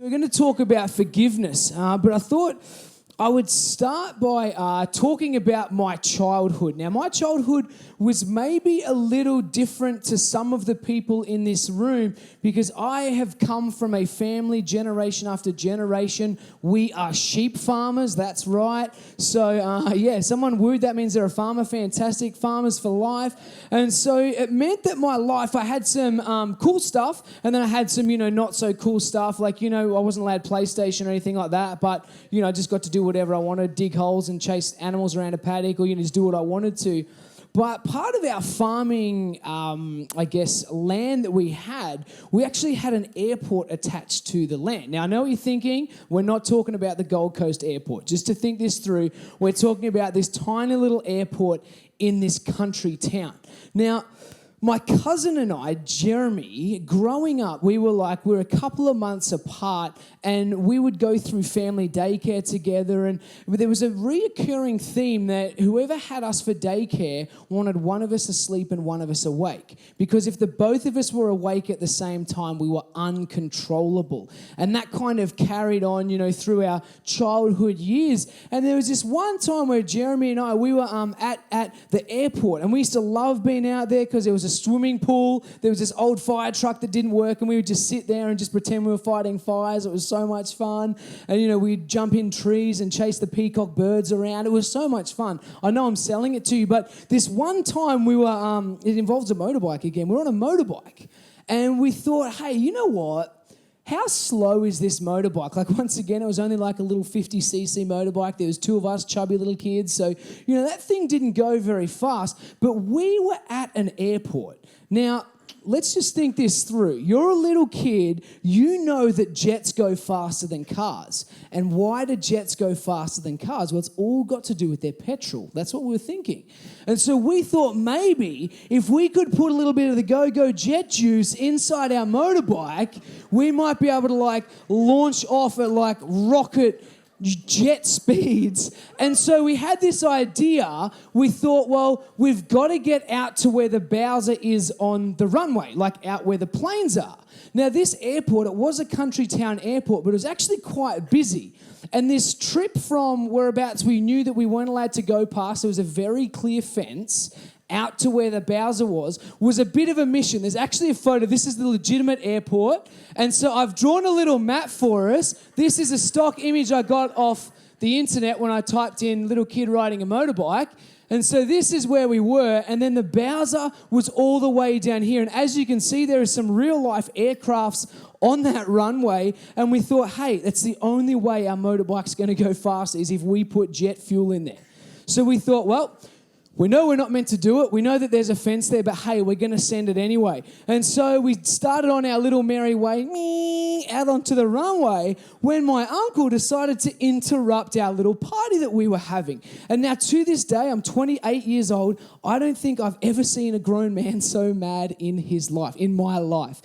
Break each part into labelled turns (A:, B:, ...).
A: We're going to talk about forgiveness, but I thought I would start by talking about my childhood. Now, my childhood was maybe a little different to some of the people in this room because I have come from a family generation after generation. We are sheep farmers, that's right. So, someone wooed, that means they're a farmer. Fantastic, farmers for life. And so it meant that my life, I had some cool stuff and then I had some, not so cool stuff. Like, I wasn't allowed PlayStation or anything like that, but, I just got to do whatever I wanted, dig holes and chase animals around a paddock or, just do what I wanted to. But part of our farming, land that we actually had an airport attached to the land. Now, I know what you're thinking. We're not talking about the Gold Coast airport. Just to think this through, we're talking about this tiny little airport in this country town. Now, my cousin and I, Jeremy, growing up, we were a couple of months apart and we would go through family daycare together, and there was a reoccurring theme that whoever had us for daycare wanted one of us asleep and one of us awake. Because if the both of us were awake at the same time, we were uncontrollable. And that kind of carried on, through our childhood years. And there was this one time where Jeremy and I, we were at the airport, and we used to love being out there because there was a swimming pool. There was this old fire truck that didn't work, and we would just sit there and just pretend we were fighting fires. It was so much fun. And, we'd jump in trees and chase the peacock birds around. It was so much fun. I know I'm selling it to you, but this one time we were, it involves a motorbike again. We were on a motorbike, and we thought, hey, you know what? How slow is this motorbike? Once again, it was only like a little 50cc motorbike. There was two of us, chubby little kids. So, that thing didn't go very fast. But we were at an airport. Now, let's just think this through. You're a little kid. You know that jets go faster than cars. And why do jets go faster than cars? Well, it's all got to do with their petrol. That's what we were thinking. And so we thought maybe if we could put a little bit of the go-go jet juice inside our motorbike, we might be able to launch off at rocket jet speeds. And so we had this idea. We thought, well, we've got to get out to where the Bowser is on the runway, out where the planes are. Now, this airport, it was a country town airport, but it was actually quite busy. And this trip from whereabouts we knew that we weren't allowed to go past, there was a very clear fence out to where the Bowser was a bit of a mission. There's actually a photo. This is the legitimate airport. And so I've drawn a little map for us. This is a stock image I got off the internet when I typed in little kid riding a motorbike. And so this is where we were. And then the Bowser was all the way down here. And as you can see, there are some real life aircrafts on that runway. And we thought, hey, that's the only way our motorbike's going to go fast is if we put jet fuel in there. So we thought, well, we know we're not meant to do it. We know that there's a fence there, but hey, we're going to send it anyway. And so we started on our little merry way out onto the runway when my uncle decided to interrupt our little party that we were having. And now to this day, I'm 28 years old. I don't think I've ever seen a grown man so mad in my life.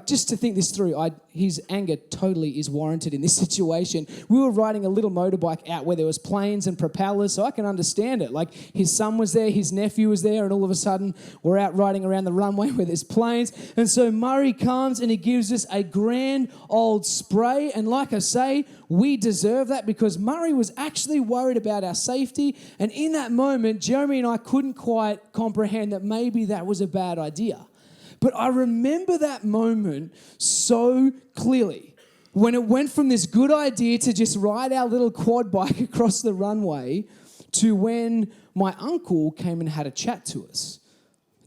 A: Just to think this through, his anger totally is warranted in this situation. We were riding a little motorbike out where there was planes and propellers, so I can understand it. His son was there, his nephew was there, and all of a sudden we're out riding around the runway where there's planes. And so Murray comes and he gives us a grand old spray. And like I say, we deserve that because Murray was actually worried about our safety. And in that moment, Jeremy and I couldn't quite comprehend that maybe that was a bad idea. But I remember that moment so clearly when it went from this good idea to just ride our little quad bike across the runway to when my uncle came and had a chat to us.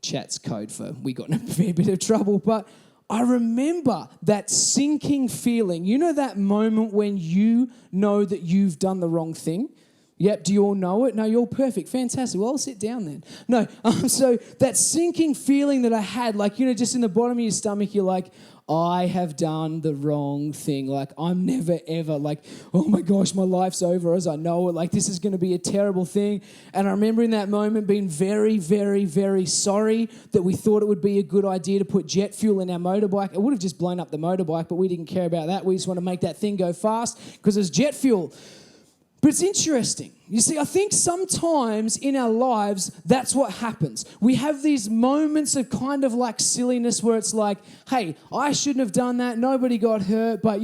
A: Chat's code for we got in a fair bit of trouble, but I remember that sinking feeling. You know that moment when you know that you've done the wrong thing? Yep, do you all know it? No, you're all perfect. Fantastic. Well, I'll sit down then. No, so that sinking feeling that I had, just in the bottom of your stomach, you're like, I have done the wrong thing. I'm never, ever, oh my gosh, my life's over as I know it. This is going to be a terrible thing. And I remember in that moment being very, very, very sorry that we thought it would be a good idea to put jet fuel in our motorbike. It would have just blown up the motorbike, but we didn't care about that. We just want to make that thing go fast because it's jet fuel. But it's interesting. You see, I think sometimes in our lives, that's what happens. We have these moments of kind of like silliness where it's like, hey, I shouldn't have done that. Nobody got hurt, but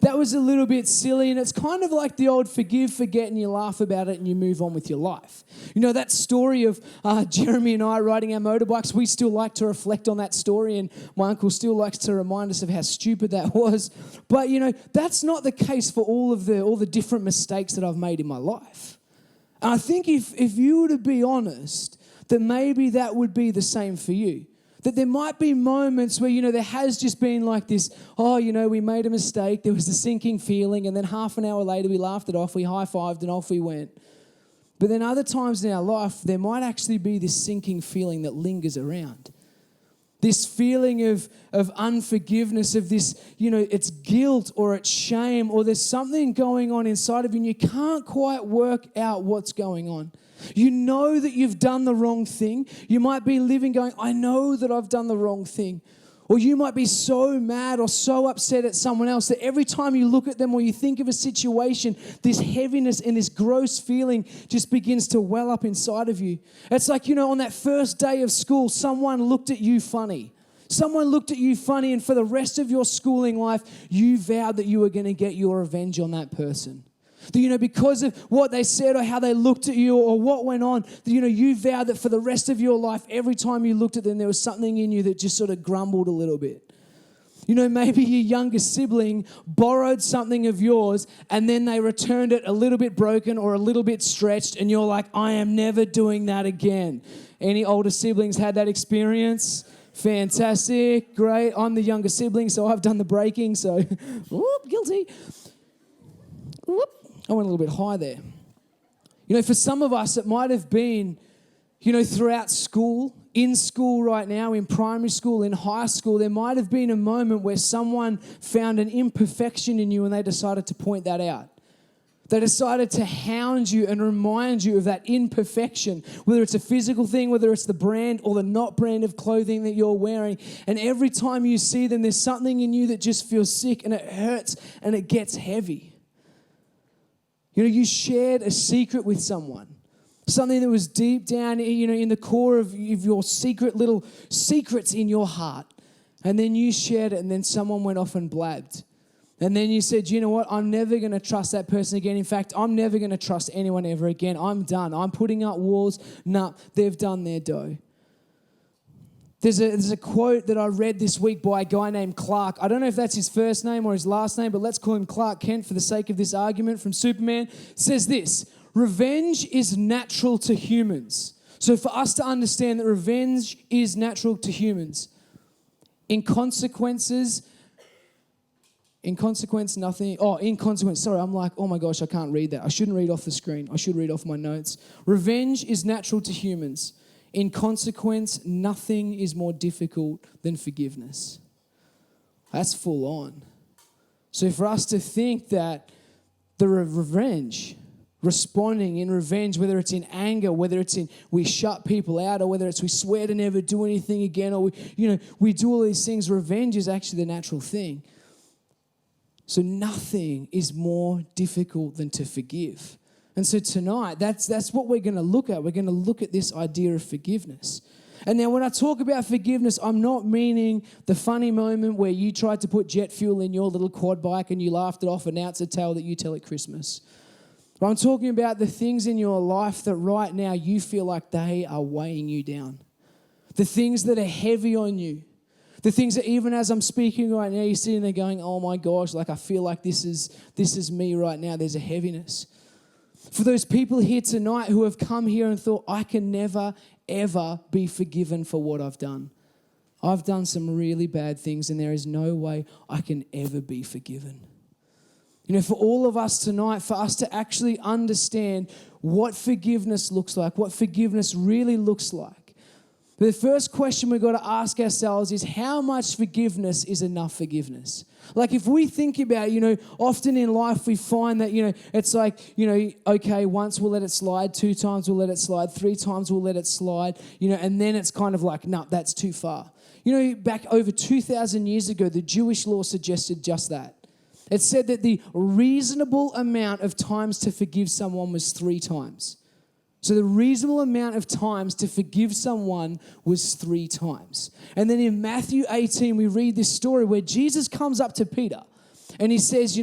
A: that was a little bit silly. And it's kind of like the old forgive, forget, and you laugh about it and you move on with your life. That story of Jeremy and I riding our motorbikes, we still like to reflect on that story, and my uncle still likes to remind us of how stupid that was. But, that's not the case for all the different mistakes that I've made in my life. And I think if you were to be honest, that maybe that would be the same for you. That there might be moments where, there has just been like this, we made a mistake, there was a sinking feeling, and then half an hour later we laughed it off, we high-fived, and off we went. But then other times in our life, there might actually be this sinking feeling that lingers around. This feeling of unforgiveness, of this, it's guilt or it's shame, or there's something going on inside of you and you can't quite work out what's going on. You know that you've done the wrong thing. You might be living going, I know that I've done the wrong thing. Or you might be so mad or so upset at someone else that every time you look at them or you think of a situation, this heaviness and this gross feeling just begins to well up inside of you. It's like, on that first day of school, someone looked at you funny. Someone looked at you funny, and for the rest of your schooling life, you vowed that you were going to get your revenge on that person. That, because of what they said or how they looked at you or what went on, that, you vowed that for the rest of your life, every time you looked at them, there was something in you that just sort of grumbled a little bit. Maybe your younger sibling borrowed something of yours and then they returned it a little bit broken or a little bit stretched, and you're like, I am never doing that again. Any older siblings had that experience? Fantastic, great. I'm the younger sibling, so I've done the breaking, so whoop, guilty. Whoop. I went a little bit high there. For some of us, it might have been, throughout school, in school right now, in primary school, in high school, there might have been a moment where someone found an imperfection in you and they decided to point that out. They decided to hound you and remind you of that imperfection, whether it's a physical thing, whether it's the brand or the not brand of clothing that you're wearing. And every time you see them, there's something in you that just feels sick and it hurts and it gets heavy. You shared a secret with someone, something that was deep down, in the core of your secret little secrets in your heart. And then you shared it, and then someone went off and blabbed. And then you said, you know what, I'm never going to trust that person again. In fact, I'm never going to trust anyone ever again. I'm done. I'm putting up walls. Nah, they've done their dough. There's a quote that I read this week by a guy named Clark. I don't know if that's his first name or his last name, but let's call him Clark Kent for the sake of this argument, from Superman. It says this: revenge is natural to humans. So for us to understand that revenge is natural to humans. In consequence, sorry, I'm like, oh my gosh, I can't read that. I shouldn't read off the screen. I should read off my notes. Revenge is natural to humans. In consequence, nothing is more difficult than forgiveness. That's full on. So for us to think that the revenge, responding in revenge, whether it's in anger, whether it's in we shut people out, or whether it's we swear to never do anything again, or we do all these things, revenge is actually the natural thing. So nothing is more difficult than to forgive. And so tonight, that's what we're going to look at. We're going to look at this idea of forgiveness. And now when I talk about forgiveness, I'm not meaning the funny moment where you tried to put jet fuel in your little quad bike and you laughed it off, and now it's a tale that you tell at Christmas. But I'm talking about the things in your life that right now you feel like they are weighing you down. The things that are heavy on you. The things that even as I'm speaking right now, you're sitting there going, oh my gosh, like I feel like this is me right now. There's a heaviness. For those people here tonight who have come here and thought, I can never, ever be forgiven for what I've done. I've done some really bad things and there is no way I can ever be forgiven. For all of us tonight, for us to actually understand what forgiveness looks like, what forgiveness really looks like, the first question we've got to ask ourselves is, how much forgiveness is enough forgiveness? Like if we think about, often in life we find that, it's like, okay, once we'll let it slide, 2 times we'll let it slide, 3 times we'll let it slide, and then it's kind of like, no, that's too far. Back over 2,000 years ago, the Jewish law suggested just that. It said that the reasonable amount of times to forgive someone was 3 times. So the reasonable amount of times to forgive someone was 3 times. And then in Matthew 18, we read this story where Jesus comes up to Peter and he says,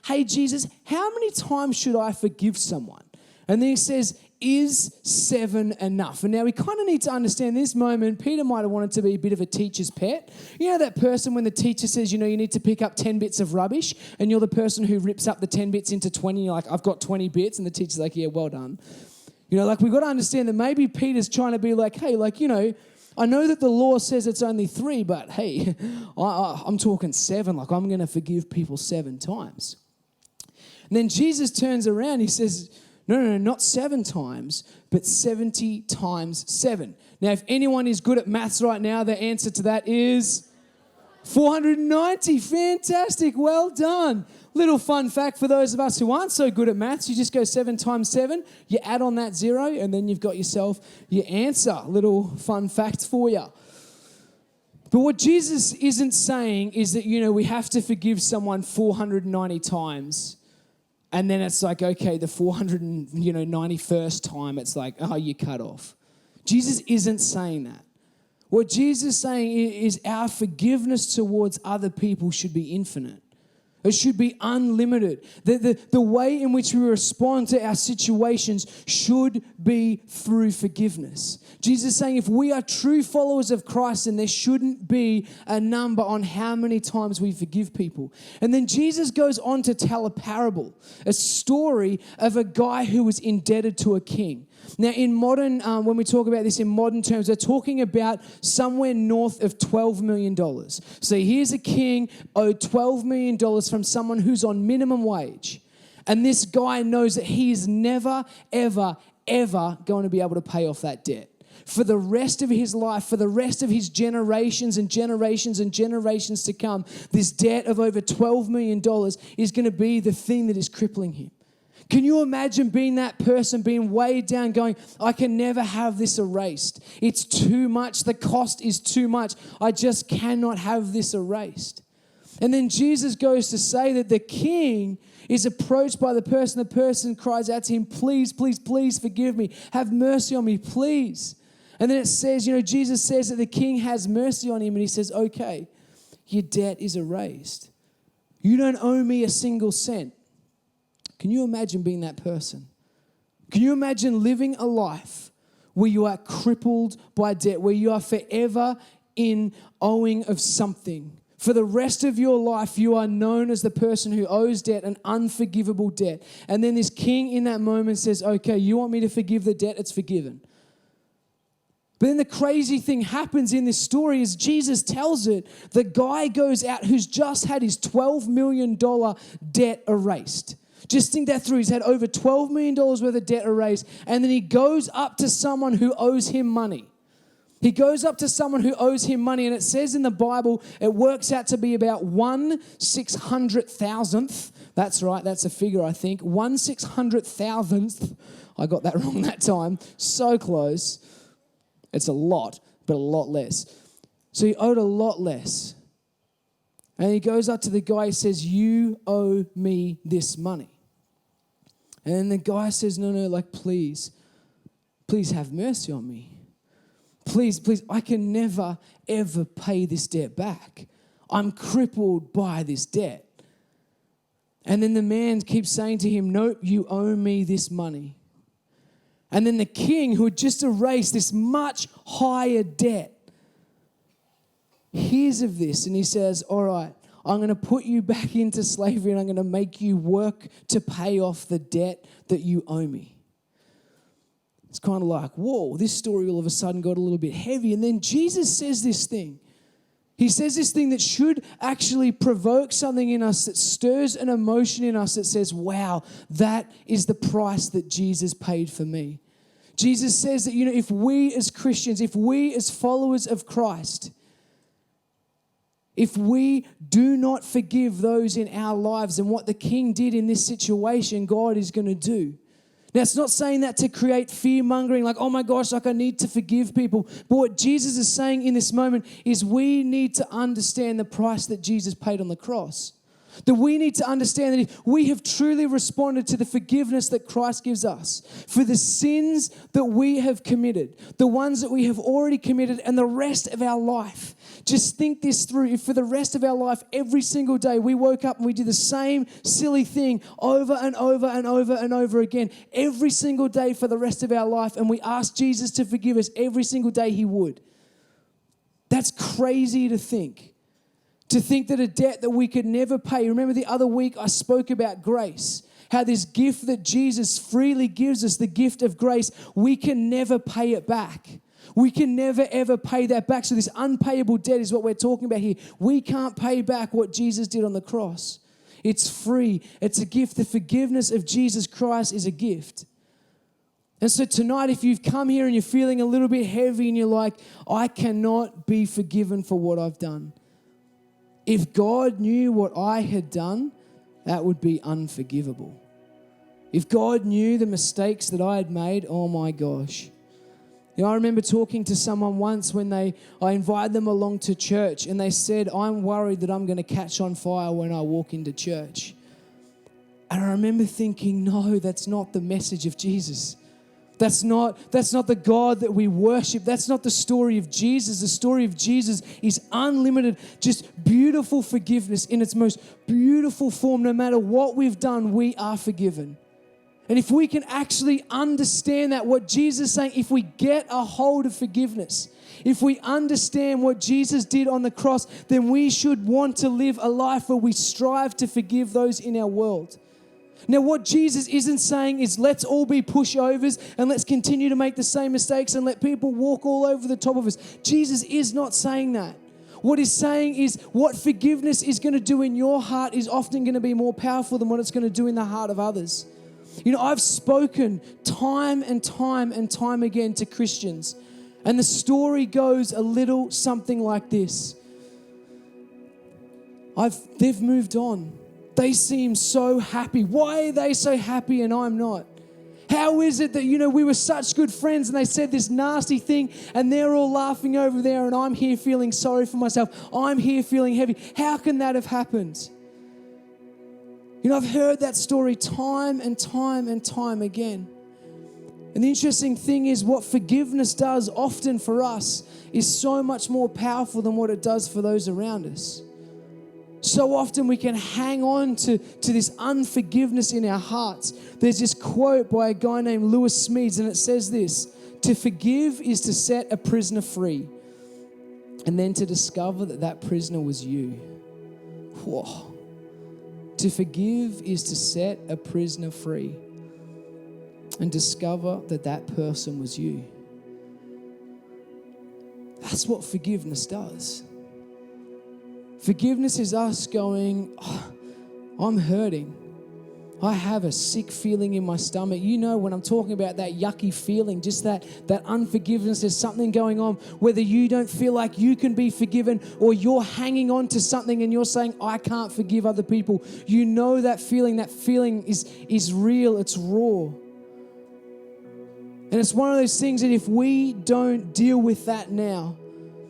A: hey, Jesus, how many times should I forgive someone? And then he says, is 7 enough? And now we kind of need to understand this moment. Peter might have wanted to be a bit of a teacher's pet. You know that person when the teacher says, you need to pick up 10 bits of rubbish, and you're the person who rips up the 10 bits into 20. And you're like, I've got 20 bits. And the teacher's like, yeah, well done. We've got to understand that maybe Peter's trying to be like, hey, I know that the law says it's only 3, but hey, I'm talking 7. I'm going to forgive people 7 times. And then Jesus turns around. He says, no, not 7 times, but 70 times 7. Now, if anyone is good at maths right now, the answer to that is 490. Fantastic. Well done. Little fun fact for those of us who aren't so good at maths, you just go 7 times 7, you add on that 0, and then you've got yourself your answer. Little fun fact for you. But what Jesus isn't saying is that, we have to forgive someone 490 times. And then it's like, okay, the 491st time, it's like, oh, you cut off. Jesus isn't saying that. What Jesus is saying is our forgiveness towards other people should be infinite. It should be unlimited. The way in which we respond to our situations should be through forgiveness. Jesus is saying if we are true followers of Christ, then there shouldn't be a number on how many times we forgive people. And then Jesus goes on to tell a parable, a story of a guy who was indebted to a king. Now, in modern, when we talk about this in modern terms, we're talking about somewhere north of $12 million. So here's a king owed $12 million from someone who's on minimum wage. And this guy knows that he is never, ever, ever going to be able to pay off that debt. For the rest of his life, for the rest of his generations and generations and generations to come, this debt of over $12 million is going to be the thing that is crippling him. Can you imagine being that person, being weighed down, going, I can never have this erased. It's too much. The cost is too much. I just cannot have this erased. And then Jesus goes to say that the king is approached by the person cries out to him, please, please, please forgive me. Have mercy on me, please. And then it says, Jesus says that the king has mercy on him and he says, okay, your debt is erased. You don't owe me a single cent. Can you imagine being that person? Can you imagine living a life where you are crippled by debt, where you are forever in owing of something? For the rest of your life, you are known as the person who owes debt, an unforgivable debt. And then this king in that moment says, okay, you want me to forgive the debt? It's forgiven. But then the crazy thing happens in this story is Jesus tells it, the guy goes out who's just had his $12 million debt erased. Just think that through. He's had over $12 million worth of debt erased. And then he goes up to someone who owes him money. He goes up to someone who owes him money. And it says in the Bible, it works out to be about 1/600,000th. That's right. That's a figure, I think. 1/600,000th. I got that wrong that time. So close. It's a lot, but a lot less. So he owed a lot less. And he goes up to the guy, he says, you owe me this money. And then the guy says, no, please have mercy on me. Please, I can never, ever pay this debt back. I'm crippled by this debt. And then the man keeps saying to him, nope, you owe me this money. And then the king, who had just erased this much higher debt, hears of this and he says, all right, I'm going to put you back into slavery and I'm going to make you work to pay off the debt that you owe me. It's kind of like, whoa, this story all of a sudden got a little bit heavy. And then Jesus says this thing. He says this thing that should actually provoke something in us, that stirs an emotion in us that says, wow, that is the price that Jesus paid for me. Jesus says that, if we as Christians, if we as followers of Christ, if we do not forgive those in our lives, and what the king did in this situation, God is going to do. Now, it's not saying that to create fear-mongering, like, oh my gosh, I need to forgive people. But what Jesus is saying in this moment is we need to understand the price that Jesus paid on the cross. That we need to understand that if we have truly responded to the forgiveness that Christ gives us for the sins that we have committed, the ones that we have already committed, and the rest of our life. Just think this through. If for the rest of our life, every single day, we woke up and we did the same silly thing over and over and over and over again, every single day for the rest of our life, and we asked Jesus to forgive us every single day, He would. That's crazy to think. To think that a debt that we could never pay. Remember the other week I spoke about grace. How this gift that Jesus freely gives us, the gift of grace, we can never pay it back. We can never ever pay that back. So this unpayable debt is what we're talking about here. We can't pay back what Jesus did on the cross. It's free. It's a gift. The forgiveness of Jesus Christ is a gift. And so tonight, if you've come here and you're feeling a little bit heavy and you're like, I cannot be forgiven for what I've done. If God knew what I had done, that would be unforgivable. If God knew the mistakes that I had made, oh my gosh. You know, I remember talking to someone once when I invited them along to church, and they said, I'm worried that I'm going to catch on fire when I walk into church. And I remember thinking, no, that's not the message of Jesus. That's not the God that we worship. That's not the story of Jesus. The story of Jesus is unlimited, just beautiful forgiveness in its most beautiful form. No matter what we've done, we are forgiven. And if we can actually understand that, what Jesus is saying, if we get a hold of forgiveness, if we understand what Jesus did on the cross, then we should want to live a life where we strive to forgive those in our world. Now, what Jesus isn't saying is let's all be pushovers and let's continue to make the same mistakes and let people walk all over the top of us. Jesus is not saying that. What He's saying is what forgiveness is going to do in your heart is often going to be more powerful than what it's going to do in the heart of others. You know, I've spoken time and time and time again to Christians, and the story goes a little something like this. They've moved on. They seem so happy. Why are they so happy and I'm not? How is it that, we were such good friends and they said this nasty thing and they're all laughing over there and I'm here feeling sorry for myself. I'm here feeling heavy. How can that have happened? I've heard that story time and time and time again. And the interesting thing is what forgiveness does often for us is so much more powerful than what it does for those around us. So often we can hang on to this unforgiveness in our hearts. There's this quote by a guy named Lewis Smeads, and it says this: to forgive is to set a prisoner free, and then to discover that prisoner was you. Whoa. To forgive is to set a prisoner free and discover that person was you. That's what forgiveness does. Forgiveness is us going, I'm hurting. I have a sick feeling in my stomach. When I'm talking about that yucky feeling, just that unforgiveness, there's something going on, whether you don't feel like you can be forgiven or you're hanging on to something and you're saying, I can't forgive other people. That feeling is real, it's raw. And it's one of those things that if we don't deal with that now,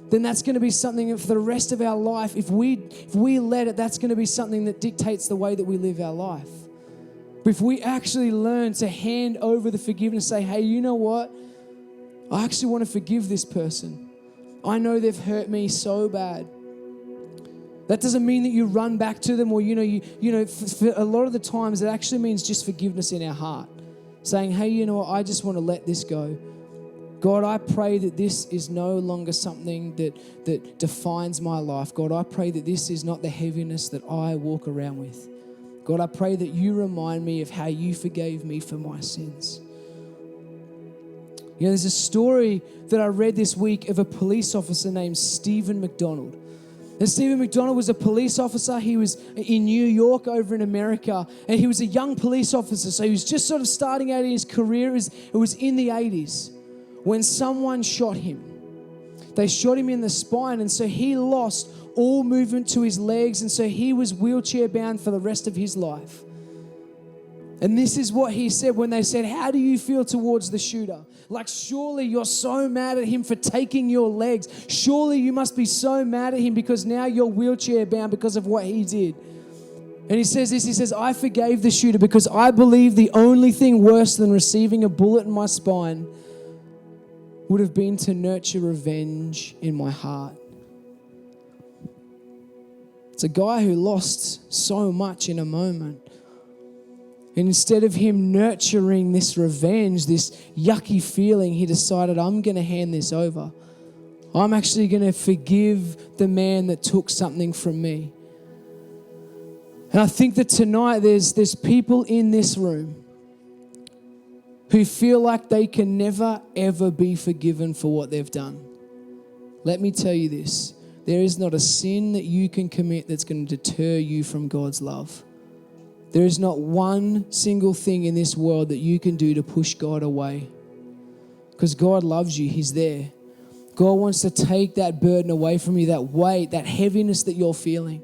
A: then that's going to be something that for the rest of our life, if we let it, that's going to be something that dictates the way that we live our life. But if we actually learn to hand over the forgiveness, say, hey, you know what? I actually want to forgive this person. I know they've hurt me so bad. That doesn't mean that you run back to them or, for a lot of the times it actually means just forgiveness in our heart. Saying, hey, you know what? I just want to let this go. God, I pray that this is no longer something that defines my life. God, I pray that this is not the heaviness that I walk around with. God, I pray that you remind me of how you forgave me for my sins. There's a story that I read this week of a police officer named Stephen McDonald. And Stephen McDonald was a police officer. He was in New York over in America, and he was a young police officer. So he was just sort of starting out in his career. It was in the 80s. When someone shot him. They shot him in the spine, and so he lost all movement to his legs, and so he was wheelchair bound for the rest of his life. And this is what he said when they said, how do you feel towards the shooter? Like, surely you're so mad at him for taking your legs. Surely you must be so mad at him because now you're wheelchair bound because of what he did. And he says this, he says, I forgave the shooter because I believe the only thing worse than receiving a bullet in my spine would have been to nurture revenge in my heart. It's a guy who lost so much in a moment. And instead of him nurturing this revenge, this yucky feeling, he decided, I'm going to hand this over. I'm actually going to forgive the man that took something from me. And I think that tonight there's people in this room who feel like they can never, ever be forgiven for what they've done. Let me tell you this. There is not a sin that you can commit that's going to deter you from God's love. There is not one single thing in this world that you can do to push God away. Because God loves you. He's there. God wants to take that burden away from you, that weight, that heaviness that you're feeling.